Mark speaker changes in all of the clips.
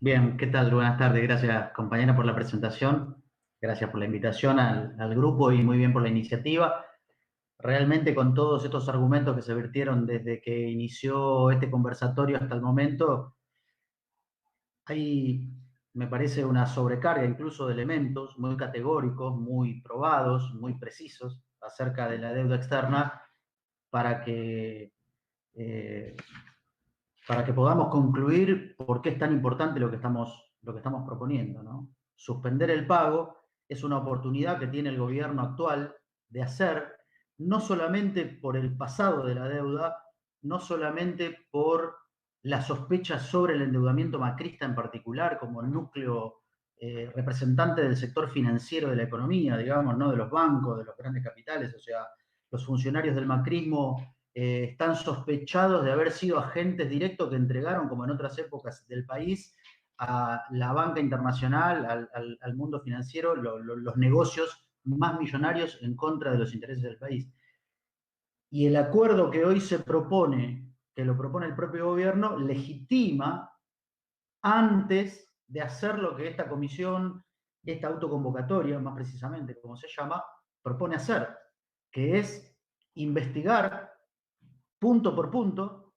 Speaker 1: Bien, ¿qué tal? Buenas tardes. Gracias, compañera, por la presentación. Gracias por la invitación al grupo y muy bien por la iniciativa. Realmente con todos estos argumentos que se vertieron desde que inició este conversatorio hasta el momento, hay, me parece, una sobrecarga incluso de elementos muy categóricos, muy probados, muy precisos acerca de la deuda externa para que eh, para que podamos concluir por qué es tan importante lo que estamos proponiendo, ¿no? Suspender el pago es una oportunidad que tiene el gobierno actual de hacer, no solamente por el pasado de la deuda, no solamente por las sospechas sobre el endeudamiento macrista en particular, como núcleo representante del sector financiero de la economía, digamos, ¿no? De los bancos, de los grandes capitales, o sea, los funcionarios del macrismo están sospechados de haber sido agentes directos que entregaron, como en otras épocas del país, a la banca internacional, al mundo financiero, los negocios más millonarios en contra de los intereses del país. Y el acuerdo que hoy se propone, que lo propone el propio gobierno, legitima antes de hacer lo que esta comisión, esta autoconvocatoria, más precisamente, como se llama, propone hacer, que es investigar punto por punto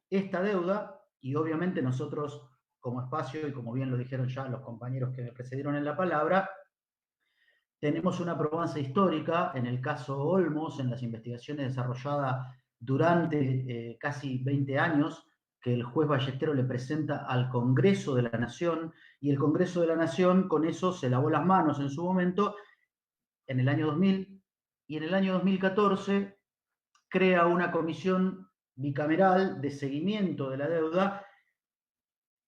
Speaker 1: esta deuda y obviamente nosotros como espacio, y como bien lo dijeron ya los compañeros que me precedieron en la palabra, tenemos una probanza histórica en el caso Olmos, en las investigaciones desarrolladas durante casi 20 años, que el juez Ballestero le presenta al Congreso de la Nación, y el Congreso de la Nación con eso se lavó las manos en su momento, en el año 2000, y en el año 2014 crea una comisión bicameral de seguimiento de la deuda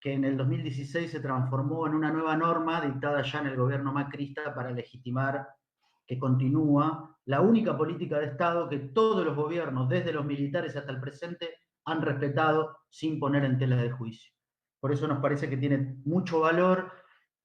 Speaker 1: que en el 2016 se transformó en una nueva norma dictada ya en el gobierno macrista para legitimar que continúa la única política de Estado que todos los gobiernos, desde los militares hasta el presente, han respetado sin poner en tela de juicio. Por eso nos parece que tiene mucho valor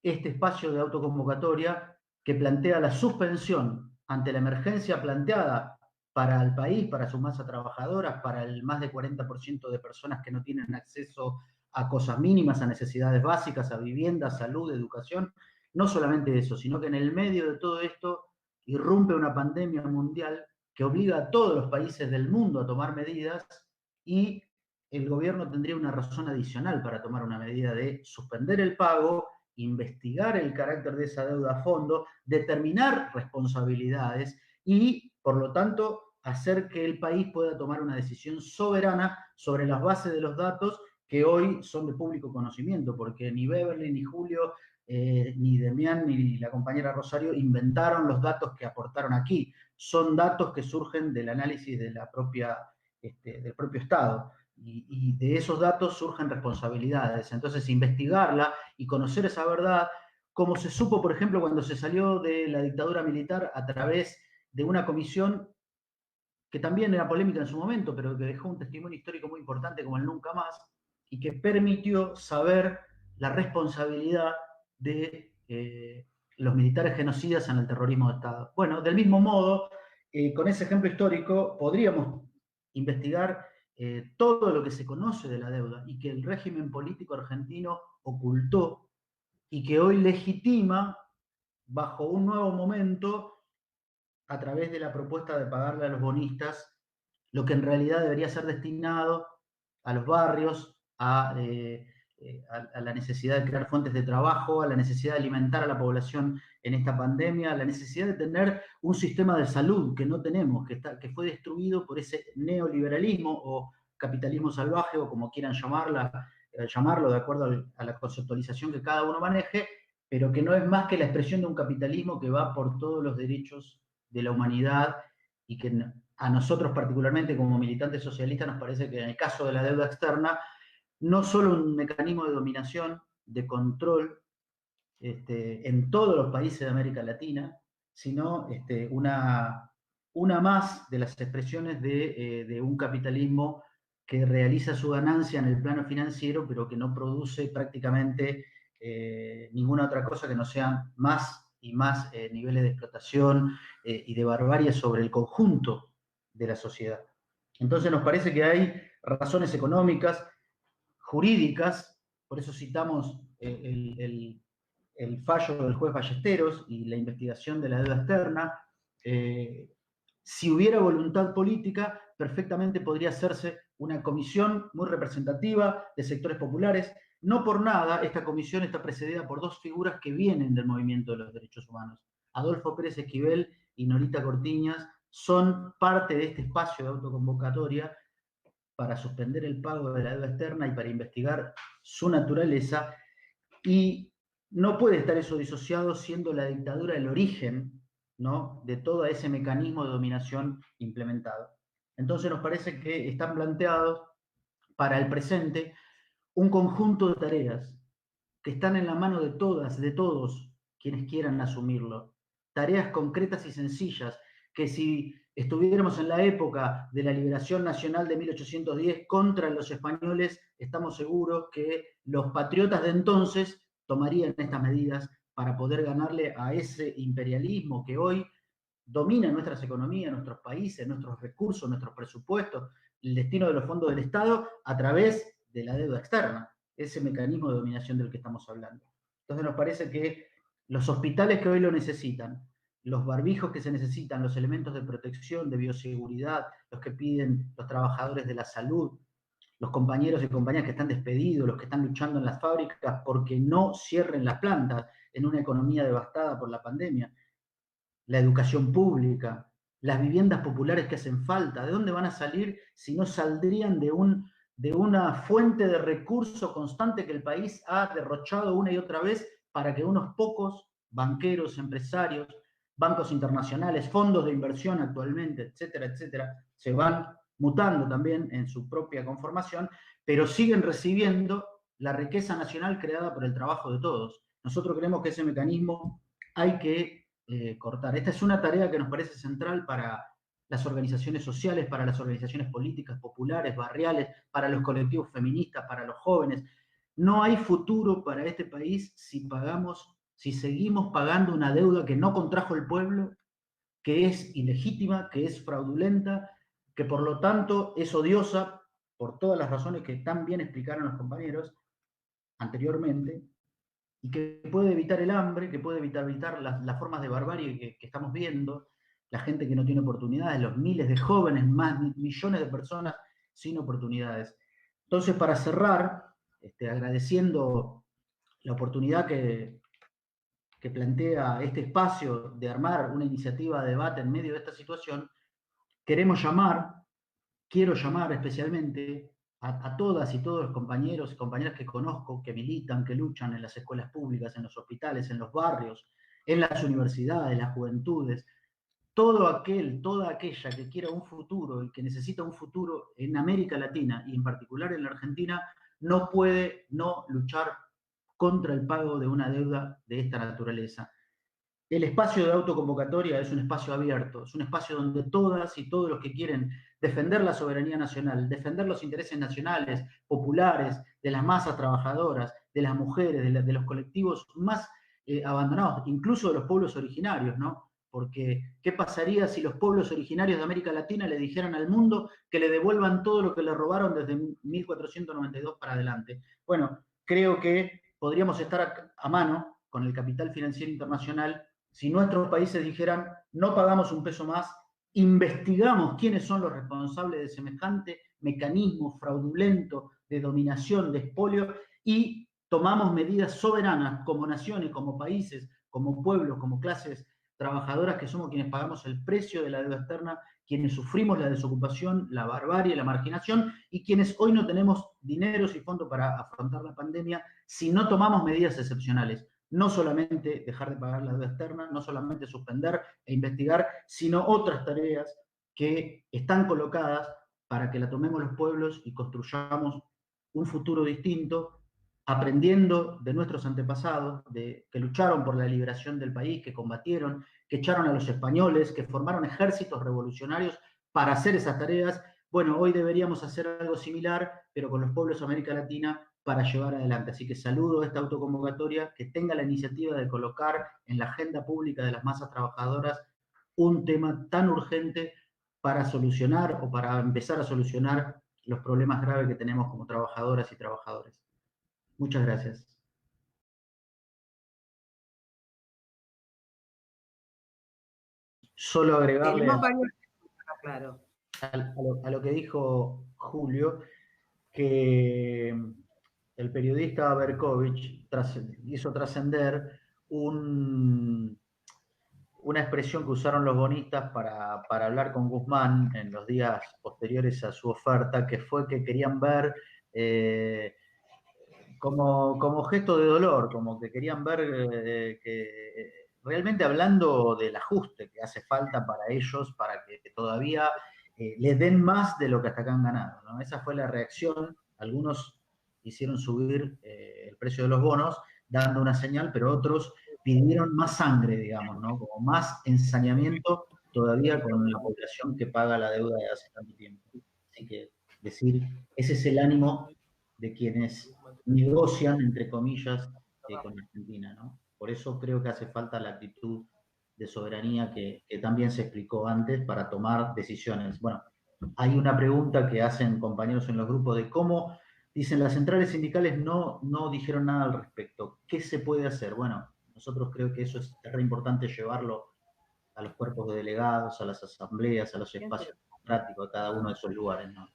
Speaker 1: este espacio de autoconvocatoria que plantea la suspensión ante la emergencia planteada para el país, para su masa trabajadora, para el más de 40% de personas que no tienen acceso a cosas mínimas, a necesidades básicas, a vivienda, salud, educación. No solamente eso, sino que en el medio de todo esto irrumpe una pandemia mundial que obliga a todos los países del mundo a tomar medidas y el gobierno tendría una razón adicional para tomar una medida de suspender el pago, investigar el carácter de esa deuda a fondo, determinar responsabilidades y, por lo tanto, hacer que el país pueda tomar una decisión soberana sobre las bases de los datos que hoy son de público conocimiento, porque ni Beverly, ni Julio, ni Demián, ni la compañera Rosario inventaron los datos que aportaron aquí. Son datos que surgen del análisis de la propia, del propio Estado. Y de esos datos surgen responsabilidades. Entonces, investigarla y conocer esa verdad, como se supo, por ejemplo, cuando se salió de la dictadura militar a través de una comisión que también era polémica en su momento, pero que dejó un testimonio histórico muy importante como el Nunca Más, y que permitió saber la responsabilidad de los militares genocidas en el terrorismo de Estado. Bueno, del mismo modo, con ese ejemplo histórico, podríamos investigar todo lo que se conoce de la deuda y que el régimen político argentino ocultó y que hoy legitima bajo un nuevo momento a través de la propuesta de pagarle a los bonistas lo que en realidad debería ser destinado a los barrios, a la necesidad de crear fuentes de trabajo, a la necesidad de alimentar a la población en esta pandemia, a la necesidad de tener un sistema de salud que no tenemos, que fue destruido por ese neoliberalismo o capitalismo salvaje o como quieran llamarlo de acuerdo a la conceptualización que cada uno maneje, pero que no es más que la expresión de un capitalismo que va por todos los derechos de la humanidad y que a nosotros particularmente como militantes socialistas nos parece que en el caso de la deuda externa, no solo un mecanismo de dominación, de control en todos los países de América Latina, sino una más de las expresiones de un capitalismo que realiza su ganancia en el plano financiero, pero que no produce prácticamente ninguna otra cosa que no sean más y más niveles de explotación y de barbarie sobre el conjunto de la sociedad. Entonces nos parece que hay razones económicas, jurídicas, por eso citamos el fallo del juez Ballesteros y la investigación de la deuda externa. Si hubiera voluntad política, perfectamente podría hacerse una comisión muy representativa de sectores populares. No por nada, esta comisión está precedida por dos figuras que vienen del movimiento de los derechos humanos. Adolfo Pérez Esquivel y Norita Cortiñas son parte de este espacio de autoconvocatoria para suspender el pago de la deuda externa y para investigar su naturaleza, y no puede estar eso disociado siendo la dictadura el origen, ¿no?, de todo ese mecanismo de dominación implementado. Entonces nos parece que están planteados para el presente un conjunto de tareas que están en la mano de todas, de todos quienes quieran asumirlo. Tareas concretas y sencillas, que si estuviéramos en la época de la liberación nacional de 1810 contra los españoles, estamos seguros que los patriotas de entonces tomarían estas medidas para poder ganarle a ese imperialismo que hoy domina nuestras economías, nuestros países, nuestros recursos, nuestros presupuestos, el destino de los fondos del Estado a través de la deuda externa, ese mecanismo de dominación del que estamos hablando. Entonces nos parece que los hospitales que hoy lo necesitan, los barbijos que se necesitan, los elementos de protección, de bioseguridad, los que piden los trabajadores de la salud, los compañeros y compañeras que están despedidos, los que están luchando en las fábricas porque no cierren las plantas en una economía devastada por la pandemia, la educación pública, las viviendas populares que hacen falta, ¿de dónde van a salir si no saldrían de una fuente de recurso constante que el país ha derrochado una y otra vez para que unos pocos banqueros, empresarios, bancos internacionales, fondos de inversión actualmente, etcétera, etcétera, se van mutando también en su propia conformación, pero siguen recibiendo la riqueza nacional creada por el trabajo de todos? Nosotros creemos que ese mecanismo hay que cortar. Esta es una tarea que nos parece central para las organizaciones sociales, para las organizaciones políticas, populares, barriales, para los colectivos feministas, para los jóvenes. No hay futuro para este país si seguimos pagando una deuda que no contrajo el pueblo, que es ilegítima, que es fraudulenta, que por lo tanto es odiosa por todas las razones que tan bien explicaron los compañeros anteriormente, y que puede evitar el hambre, que puede evitar las formas de barbarie que estamos viendo, la gente que no tiene oportunidades, los miles de jóvenes, más millones de personas sin oportunidades. Entonces, para cerrar, agradeciendo la oportunidad que plantea este espacio de armar una iniciativa de debate en medio de esta situación, quiero llamar especialmente a todas y todos los compañeros y compañeras que conozco, que militan, que luchan en las escuelas públicas, en los hospitales, en los barrios, en las universidades, las juventudes, toda aquella que quiera un futuro y que necesita un futuro en América Latina y en particular en la Argentina, no puede no luchar contra el pago de una deuda de esta naturaleza. El espacio de autoconvocatoria es un espacio abierto, es un espacio donde todas y todos los que quieren defender la soberanía nacional, defender los intereses nacionales, populares, de las masas trabajadoras, de las mujeres, de los colectivos más abandonados, incluso de los pueblos originarios, ¿no? Porque, ¿qué pasaría si los pueblos originarios de América Latina le dijeran al mundo que le devuelvan todo lo que le robaron desde 1492 para adelante? Bueno, creo que podríamos estar a mano con el capital financiero internacional si nuestros países dijeran, no pagamos un peso más, investigamos quiénes son los responsables de semejante mecanismo fraudulento de dominación, de expolio, y tomamos medidas soberanas como naciones, como países, como pueblos, como clases trabajadoras que somos quienes pagamos el precio de la deuda externa, quienes sufrimos la desocupación, la barbarie, la marginación, y quienes hoy no tenemos dineros y fondos para afrontar la pandemia si no tomamos medidas excepcionales. No solamente dejar de pagar la deuda externa, no solamente suspender e investigar, sino otras tareas que están colocadas para que la tomemos los pueblos y construyamos un futuro distinto, aprendiendo de nuestros antepasados, que lucharon por la liberación del país, que combatieron, que echaron a los españoles, que formaron ejércitos revolucionarios para hacer esas tareas. Bueno, hoy deberíamos hacer algo similar, pero con los pueblos de América Latina, para llevar adelante. Así que saludo esta autoconvocatoria, que tenga la iniciativa de colocar en la agenda pública de las masas trabajadoras un tema tan urgente para solucionar o para empezar a solucionar los problemas graves que tenemos como trabajadoras y trabajadores. Muchas gracias. Solo agregarle
Speaker 2: Tenemos varios, claro.
Speaker 1: a lo que dijo Julio, que el periodista Berkovich hizo trascender una expresión que usaron los bonistas para hablar con Guzmán en los días posteriores a su oferta, que fue que querían ver como gesto de dolor, como que querían ver que realmente hablando del ajuste que hace falta para ellos, para que todavía les den más de lo que hasta acá han ganado, ¿no? Esa fue la reacción. Algunos hicieron subir el precio de los bonos, dando una señal, pero otros pidieron más sangre, digamos, ¿no? Como más ensañamiento todavía con la población que paga la deuda de hace tanto tiempo. Así que decir, ese es el ánimo de quienes negocian, entre comillas, con Argentina, ¿no? Por eso creo que hace falta la actitud de soberanía que también se explicó antes para tomar decisiones. Bueno, hay una pregunta que hacen compañeros en los grupos de cómo, dicen, las centrales sindicales no dijeron nada al respecto. ¿Qué se puede hacer? Bueno, nosotros creo que eso es re importante llevarlo a los cuerpos de delegados, a las asambleas, a los espacios democráticos, a cada uno de esos lugares, ¿no?